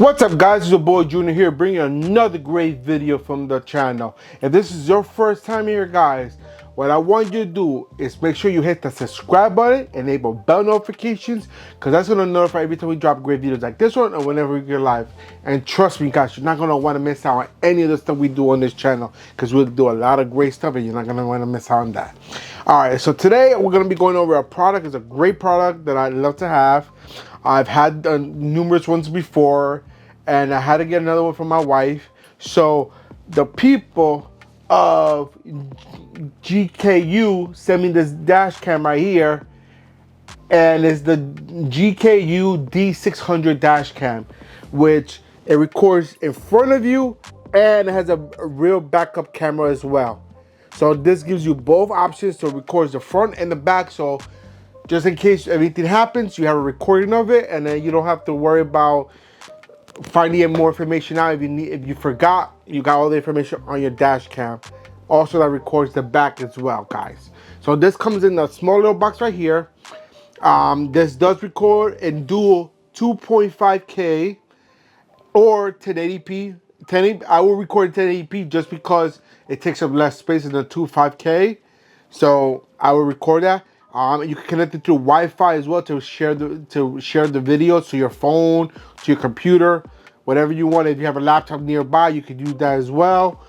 What's up guys, it's your boy Junior here bringing another great video from the channel. If this is your first time here guys, what I want you to do is make sure you hit the subscribe button, enable bell notifications, because that's going to notify every time we drop great videos like this one or whenever we get live. And trust me guys, you're not going to want to miss out on any of the stuff we do on this channel, because we'll do a lot of great stuff and you're not going to want to miss out on that. Alright, so today we're going to be going over a product. It's a great product that I love to have. I've had numerous ones before, and I had to get another one for my wife. So the people of GKU sent me this dash cam right here, and it's the GKU D600 dash cam, which it records in front of you and it has a real backup camera as well. So this gives you both options to record the front and the back, so just in case anything happens, you have a recording of it, and then you don't have to worry about finding more information out. If you forgot, you got all the information on your dash cam. Also, that records the back as well, guys. So this comes in a small little box right here. This does record in dual 2.5K or 1080p. I will record 1080p just because it takes up less space than the 2.5K. So I will record that. You can connect it through Wi-Fi as well to share the videos to your phone, to your computer, whatever you want. If you have a laptop nearby, you can do that as well.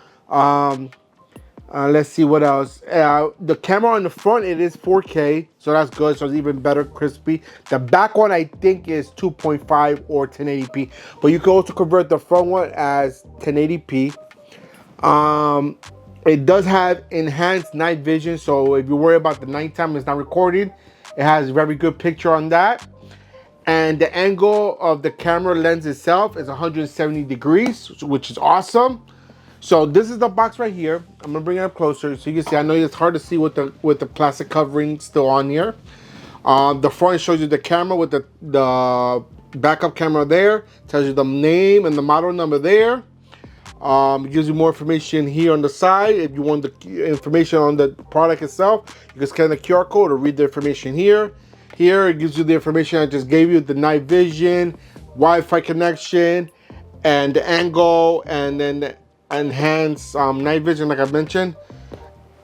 Let's see what else. The camera on the front, it is 4K, so that's good. So it's even better, crispy. The back one, I think, is 2.5 or 1080p, but you can also convert the front one as 1080p. It does have enhanced night vision, so if you worry about the nighttime it's not recording, it has very good picture on that. And the angle of the camera lens itself is 170 degrees, which is awesome. So this is the box right here. I'm gonna bring it up closer so you can see. I know it's hard to see with the plastic covering still on here. The front shows you the camera with the backup camera there. Tells you the name and the model number there. It gives you more information here on the side. If you want the information on the product itself, you can scan the QR code or read the information here. Here it gives you the information I just gave you, the night vision, Wi-Fi connection, and the angle, and then the enhanced night vision like I mentioned.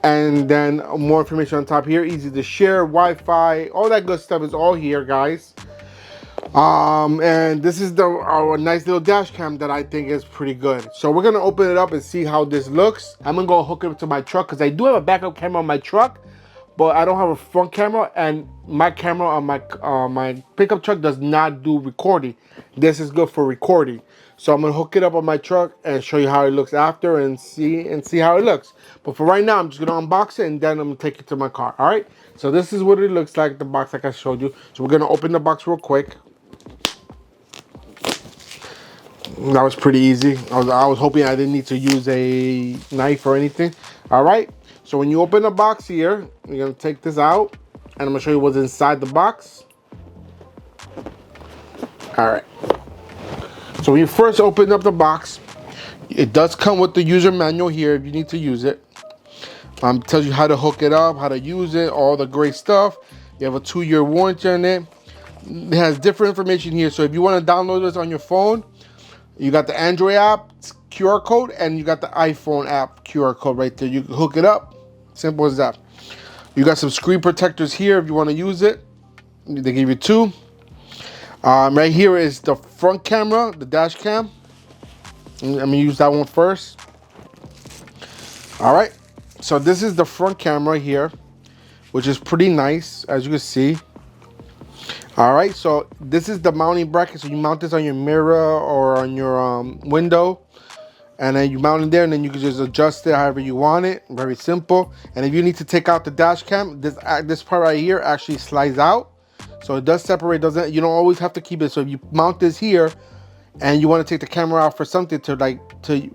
And then more information on top here, easy to share, Wi-Fi, all that good stuff is all here, guys. And this is our nice little dash cam that I think is pretty good. So we're gonna open it up and see how this looks. I'm gonna go hook it up to my truck because I do have a backup camera on my truck, but I don't have a front camera, and my camera on my pickup truck does not do recording. This is good for recording. So I'm gonna hook it up on my truck and show you how it looks after, and see how it looks. But for right now, I'm just gonna unbox it and then I'm gonna take it to my car. All right. So this is what it looks like, the box like I showed you. So we're gonna open the box real quick. That was pretty easy. I was hoping I didn't need to use a knife or anything. All right. So when you open the box here, you're gonna take this out, and I'm gonna show you what's inside the box. All right. So when you first open up the box, it does come with the user manual here if you need to use it. Tells you how to hook it up, how to use it, all the great stuff. You have a 2-year warranty on it. It has different information here. So if you want to download this on your phone, you got the Android app QR code, and you got the iPhone app QR code right there. You can hook it up. Simple as that. You got some screen protectors here if you want to use it. They give you 2. Right here is the front camera, the dash cam. I'm gonna use that one first. All right. So this is the front camera here, which is pretty nice, as you can see. All right, so this is the mounting bracket. So you mount this on your mirror or on your window, and then you mount it there, and then you can just adjust it however you want it. Very simple. And if you need to take out the dash cam, this part right here actually slides out, so it does separate. You don't always have to keep it. So if you mount this here and you want to take the camera out for something to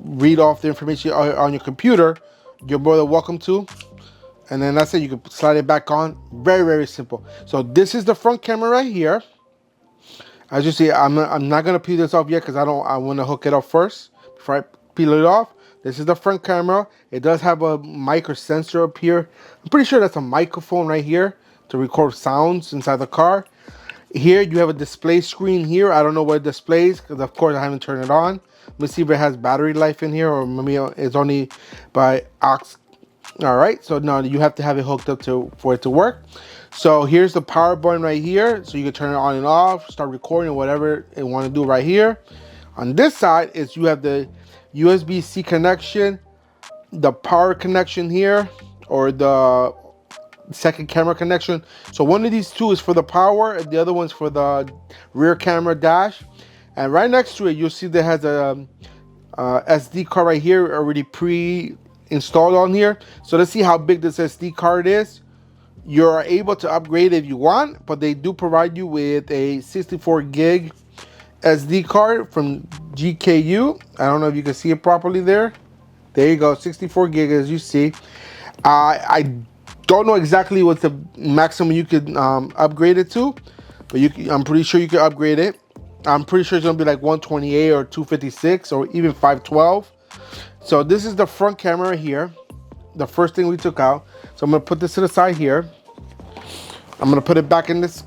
read off the information on your computer, you're more than welcome to. And then that's it. You can slide it back on. Very, very simple. So this is the front camera right here. As you see, I'm not gonna peel this off yet because I want to hook it up first before I peel it off. This is the front camera. It does have a micro sensor up here. I'm pretty sure that's a microphone right here to record sounds inside the car. Here you have a display screen here. I don't know what it displays because of course I haven't turned it on. Let me see if it has battery life in here, or maybe it's only by aux. All right, so now you have to have it hooked up to for it to work. So here's the power button right here, so you can turn it on and off, start recording, whatever you want to do right here. On this side is you have the USB-C connection, the power connection here, or the second camera connection. So one of these two is for the power and the other one's for the rear camera dash. And right next to it, you'll see that has a SD card right here already pre-installed on here. So let's see how big this SD card is. You're able to upgrade if you want, but they do provide you with a 64 gig SD card from GKU. I don't know if you can see it properly there. There you go, 64 gig as you see. I don't know exactly what the maximum you could upgrade it to, but I'm pretty sure you can upgrade it. I'm pretty sure it's gonna be like 128 or 256 or even 512. So this is the front camera here, the first thing we took out. So I'm gonna put this to the side here. I'm gonna put it back in this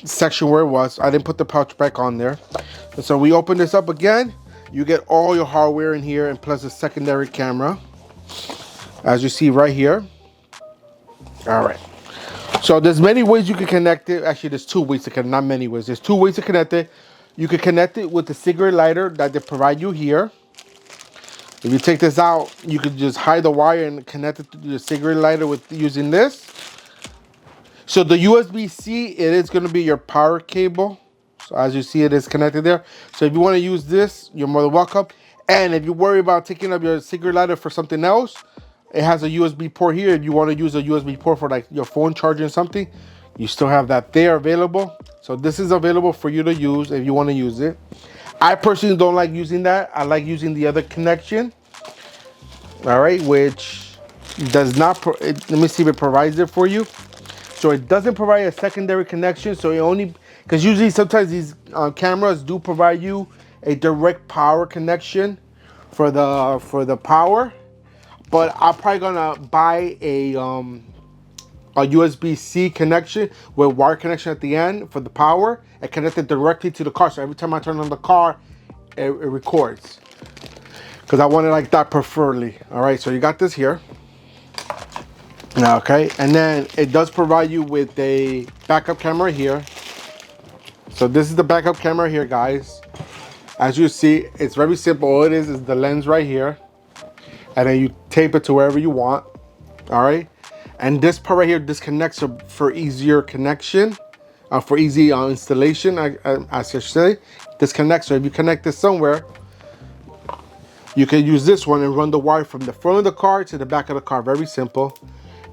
section where it was. I didn't put the pouch back on there. And so we open this up again. You get all your hardware in here and plus a secondary camera, as you see right here. All right. So there's many ways you can connect it. Actually, there's two ways to connect, not many ways. There's two ways to connect it. You can connect it with the cigarette lighter that they provide you here. If you take this out, you could just hide the wire and connect it to the cigarette lighter with using this. So the USB-C, it is going to be your power cable. So as you see, it is connected there. So if you want to use this, you're more than welcome. And if you worry about taking up your cigarette lighter for something else, it has a USB port here. If you want to use a USB port for like your phone charging something, you still have that there available. So this is available for you to use if you want to use it. I personally don't like using that. I like using the other connection. All right, which does not, let me see if it provides it for you. So it doesn't provide a secondary connection. So it only, because usually sometimes these cameras do provide you a direct power connection for the power. But I'm probably gonna buy a USB-C connection with wire connection at the end for the power and connect it directly to the car. So every time I turn on the car, it records. Because I want it like that preferably. All right, so you got this here. Okay, and then it does provide you with a backup camera here. So this is the backup camera here, guys. As you see, it's very simple. All it is the lens right here. And then you tape it to wherever you want. All right, and this part right here disconnects for easier connection, for easy installation, I should say. Disconnects. So if you connect this somewhere, you can use this one and run the wire from the front of the car to the back of the car. Very simple.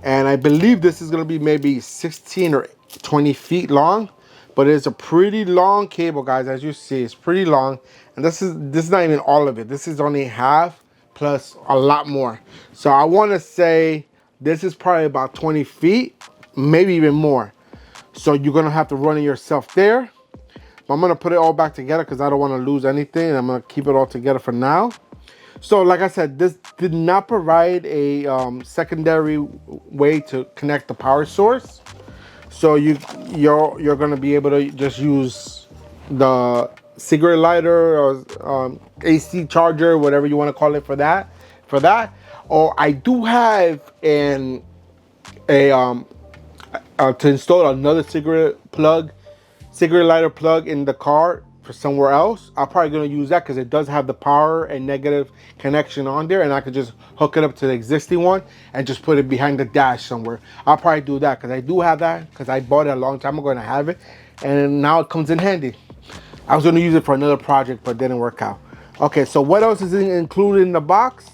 And I believe this is going to be maybe 16 or 20 feet long, but it's a pretty long cable, guys. As you see, it's pretty long. And this is not even all of it. This is only half plus a lot more. So I want to say this is probably about 20 feet, maybe even more. So you're going to have to run it yourself there. But I'm going to put it all back together because I don't want to lose anything. I'm going to keep it all together for now. So like I said, this did not provide a secondary way to connect the power source. So you're going to be able to just use the cigarette lighter or AC charger, whatever you want to call it for that. Or I do have to install another cigarette lighter plug in the car for somewhere else. I'm probably going to use that because it does have the power and negative connection on there, and I could just hook it up to the existing one and just put it behind the dash somewhere. I'll probably do that because I do have that because I bought it a long time ago and I have it, and now it comes in handy. I was going to use it for another project, but it didn't work out. Okay, so what else is included in the box?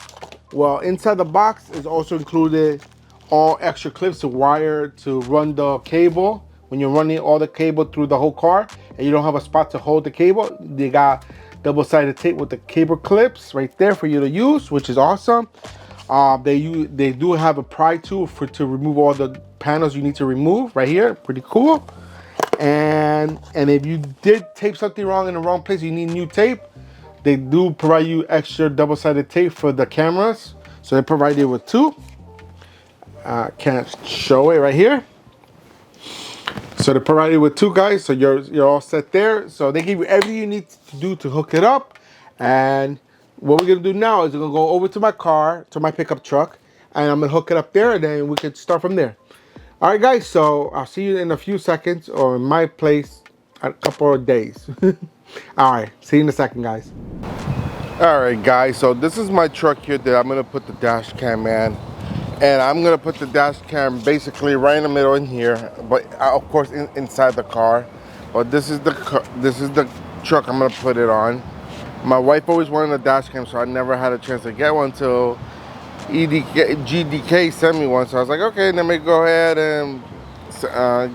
Well, inside the box is also included all extra clips to wire to run the cable. When you're running all the cable through the whole car and you don't have a spot to hold the cable, they got double-sided tape with the cable clips right there for you to use, which is awesome. They do have a pry tool to remove all the panels you need to remove right here. Pretty cool. And if you did tape something wrong in the wrong place, you need new tape, they do provide you extra double-sided tape for the cameras. So they provide you with two. Can't show it right here. So they provided you with two guys, so you're all set there. So they give you everything you need to do to hook it up. And what we're gonna do now is we're gonna go over to my car, to my pickup truck, and I'm gonna hook it up there, and then we can start from there. All right, guys. So I'll see you in a few seconds, or in my place, a couple of days. All right. See you in a second, guys. All right, guys. So this is my truck here that I'm gonna put the dash cam in. And I'm gonna put the dash cam basically right in the middle in here, but of course inside the car. But this is the truck I'm gonna put it on. My wife always wanted a dash cam, so I never had a chance to get one until GDK sent me one. So I was like, okay, let me go ahead and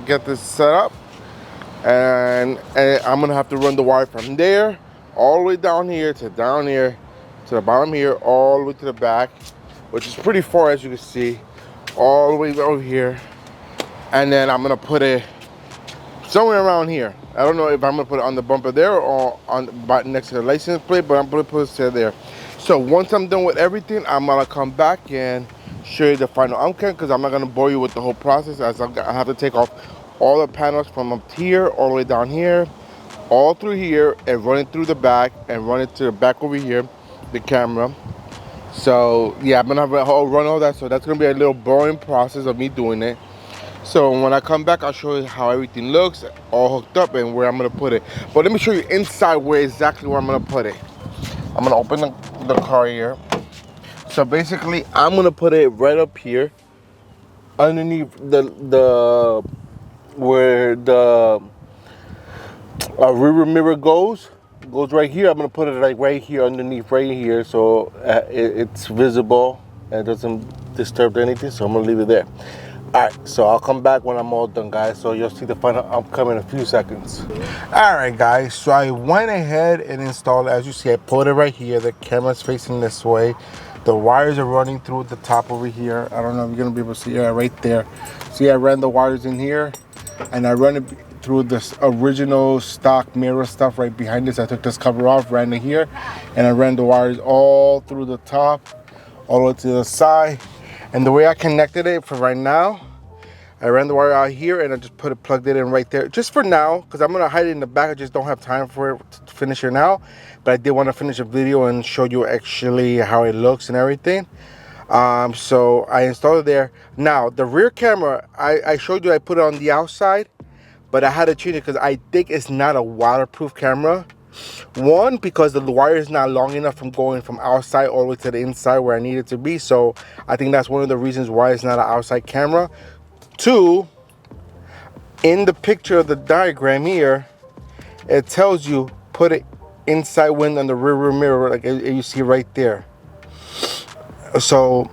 get this set up. And I'm gonna have to run the wire from there all the way down here to the bottom here, all the way to the back, which is pretty far, as you can see, all the way over here. And then I'm gonna put it somewhere around here. I don't know if I'm gonna put it on the bumper there or next to the license plate, but I'm gonna put it there. So once I'm done with everything, I'm gonna come back and show you the final outcome, because I'm not gonna bore you with the whole process, as I have to take off all the panels from up here all the way down here, all through here, and run it through the back, and run it to the back over here, the camera. So yeah, I'm gonna run all that, so that's gonna be a little boring process of me doing it. So when I come back, I'll show you how everything looks, all hooked up, and where I'm gonna put it. But let me show you inside exactly where I'm gonna put it. I'm gonna open the car here. So basically, I'm gonna put it right up here, underneath where the rear mirror goes right here. I'm gonna put it like right here, underneath right here, so it's visible and it doesn't disturb anything. So I'm gonna leave it there. All right, so I'll come back when I'm all done, guys. So you'll see the final outcome in a few seconds. All right, guys. So I went ahead and installed it. As you see, I put it right here. The camera's facing this way. The wires are running through the top over here. I don't know if you're gonna be able to see it right there. See, I ran the wires in here, and I run it through this original stock mirror stuff right behind this. I took this cover off, ran it here, and I ran the wires all through the top, all the way to the side. And the way I connected it for right now, I ran the wire out here and I just plugged it in right there. Just for now, because I'm gonna hide it in the back. I just don't have time for it to finish it now. But I did want to finish the video and show you actually how it looks and everything. So I installed it there. Now, the rear camera, I showed you I put it on the outside, but I had to change it because I think it's not a waterproof camera. One, because the wire is not long enough from going from outside all the way to the inside where I need it to be. So I think that's one of the reasons why it's not an outside camera. Two, in the picture of the diagram here, it tells you put it inside wind on the rear mirror, like you see right there. So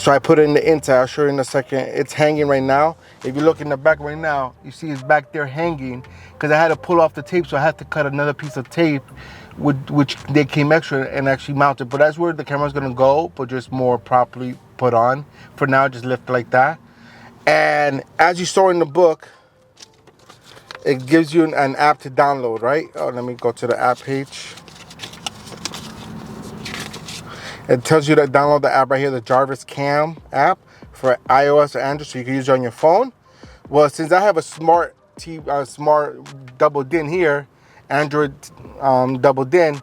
I put it in the inside. I'll show you in a second. It's hanging right now. If you look in the back right now, you see it's back there hanging because I had to pull off the tape, so I had to cut another piece of tape, which they came extra and actually mounted. But that's where the camera's gonna go, but just more properly put on. For now, just lift like that. And as you saw in the book, it gives you an app to download, right? Oh, let me go to the app page. It tells you to download the app right here, the Jarvis Cam app for iOS or Android, so you can use it on your phone. Well, since I have a smart double DIN here, Android double DIN,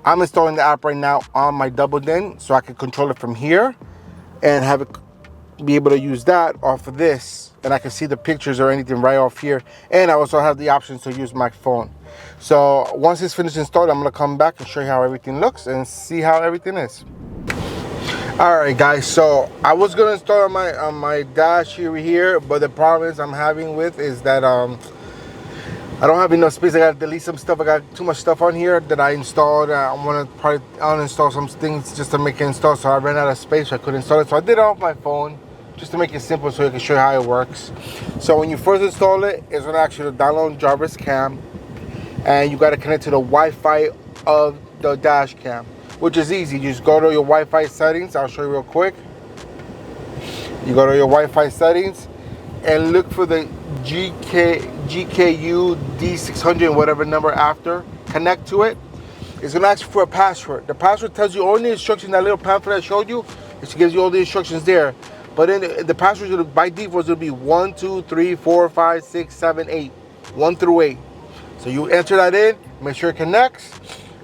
I'm installing the app right now on my double DIN so I can control it from here and have it be able to use that off of this, and I can see the pictures or anything right off here. And I also have the option to use my phone. So once it's finished installed, I'm gonna come back and show you how everything looks and see how everything is. All right, guys, so I was gonna install on my dash here, but the problem I'm having is that I don't have enough space. I gotta delete some stuff. I got too much stuff on here that I installed. I want to probably uninstall some things just to make it install. So I ran out of space, so I couldn't install it. So I did it off my phone just to make it simple, so I can show you how it works. So when you first install it, it's gonna ask you to download Jarvis Cam, and you gotta connect to the Wi-Fi of the dash cam, which is easy. You just go to your Wi-Fi settings. I'll show you real quick. You go to your Wi-Fi settings and look for the GKU D600, whatever number after. Connect to it. It's gonna ask you for a password. The password tells you all the instructions. That little pamphlet I showed you, it gives you all the instructions there. But then the passwords by default will be 1, 2, 3, 4, 5, 6, 7, 8, 1 through 8. So you enter that in, make sure it connects,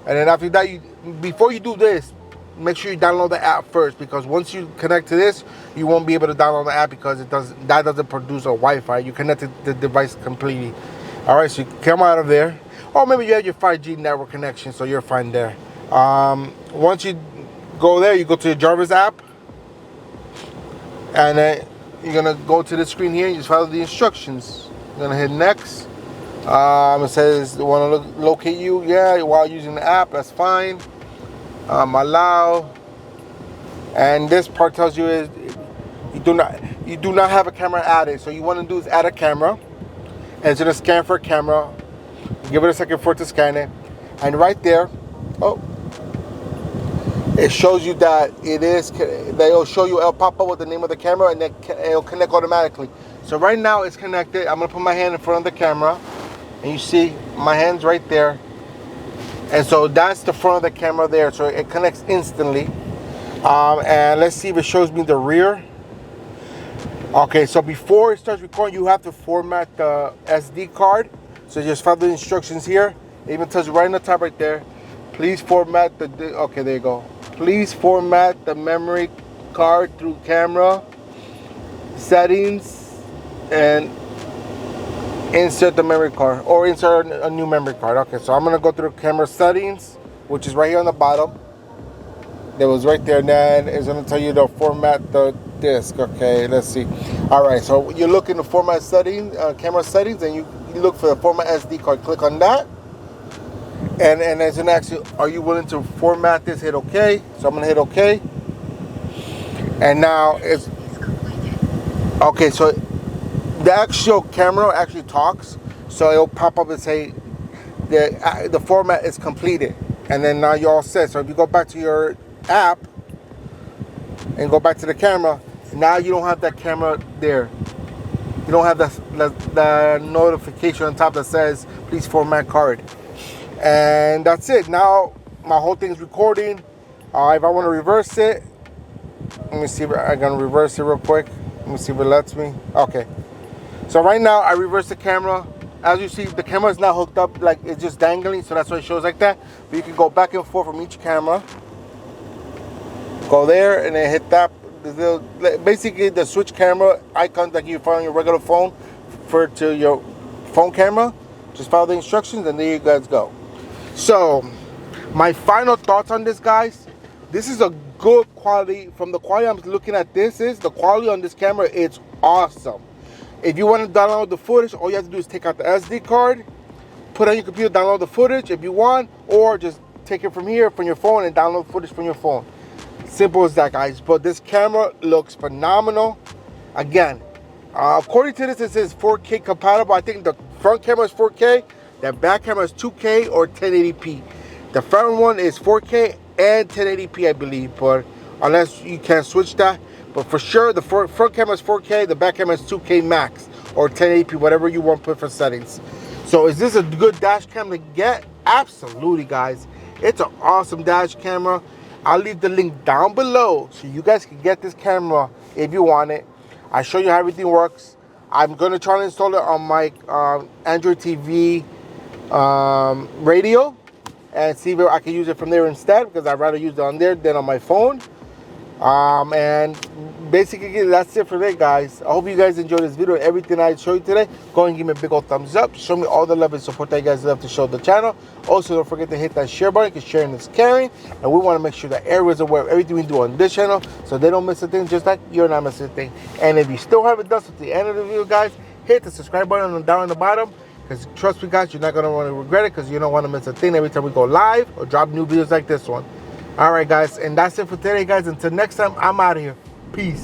and then after that, before you do this, make sure you download the app first, because once you connect to this, you won't be able to download the app because that doesn't produce a Wi-Fi. You connected the device completely. All right, so you come out of there, or maybe you have your 5G network connection, so you're fine there. Once you go there, you go to the Jarvis app, and then you're gonna go to the screen here. You just follow the instructions. You're gonna hit next. It says they want to locate you, yeah, while using the app. That's fine. Allow, and this part tells you is you do not have a camera added. So you want to do is add a camera, and it's gonna scan for a camera. Give it a second for it to scan it, and right there, it shows you that it'll show you, it'll pop up with the name of the camera, and then it'll connect automatically. So right now it's connected. I'm gonna put my hand in front of the camera, and you see my hand's right there. And so that's the front of the camera there, so it connects instantly. And let's see if it shows me the rear. Okay, so before it starts recording, you have to format the SD card. So just follow the instructions here. It even tells you right in the top right there. Please format okay, there you go. Please format the memory card through camera settings and insert the memory card, or insert a new memory card. Okay, so I'm gonna go through camera settings, which is right here on the bottom. That was right there, and then it's gonna tell you to format the disk. Okay, let's see. All right, so you look in the format settings, camera settings, and you look for the format SD card. Click on that, and it's gonna ask you, are you willing to format this? Hit OK. So I'm gonna hit OK, and now it's okay. So the actual camera actually talks, so it'll pop up and say the format is completed, and then now you're all set. So if you go back to your app and go back to the camera, now you don't have that camera there. You don't have the notification on top that says please format card, and that's it. Now my whole thing's recording. If I want to reverse it, let me see if I'm gonna reverse it real quick. Let me see if it lets me. Okay. So right now I reverse the camera. As you see, the camera is not hooked up, like it's just dangling, so that's why it shows like that. But you can go back and forth from each camera. Go there and then hit that. Basically the switch camera icon that you find on your regular phone to your phone camera. Just follow the instructions and there you guys go. So my final thoughts on this, guys. This is a good quality. From the quality I'm looking at, the quality on this camera, it's awesome. If you want to download the footage, all you have to do is take out the SD card, put it on your computer, download the footage if you want, or just take it from here, from your phone, and download footage from your phone. Simple as that, guys. But this camera looks phenomenal. Again, according to this, it says 4K compatible. I think the front camera is 4K, the back camera is 2K or 1080p. The front one is 4K and 1080p, I believe, but unless you can switch that. But for sure, the front camera is 4K, the back camera is 2K max or 1080p, whatever you want to put for settings. So is this a good dash cam to get? Absolutely, guys. It's an awesome dash camera. I'll leave the link down below so you guys can get this camera if you want it. I show you how everything works. I'm going to try to install it on my Android TV radio and see if I can use it from there instead, because I'd rather use it on there than on my phone. And basically that's it for today, guys. I hope you guys enjoyed this video and everything I showed you today. Go and give me a big old thumbs up. Show me all the love and support that you guys love to show the channel. Also, don't forget to hit that share button, because sharing is caring, and we want to make sure that everyone's aware of everything we do on this channel, so they don't miss a thing, just like you're not missing a thing. And if you still haven't done so at the end of the video, guys, hit the subscribe button down on the bottom, because trust me, guys, you're not going to want to regret it, because you don't want to miss a thing every time we go live or drop new videos like this one. All right, guys, and that's it for today, guys. Until next time, I'm out of here. Peace.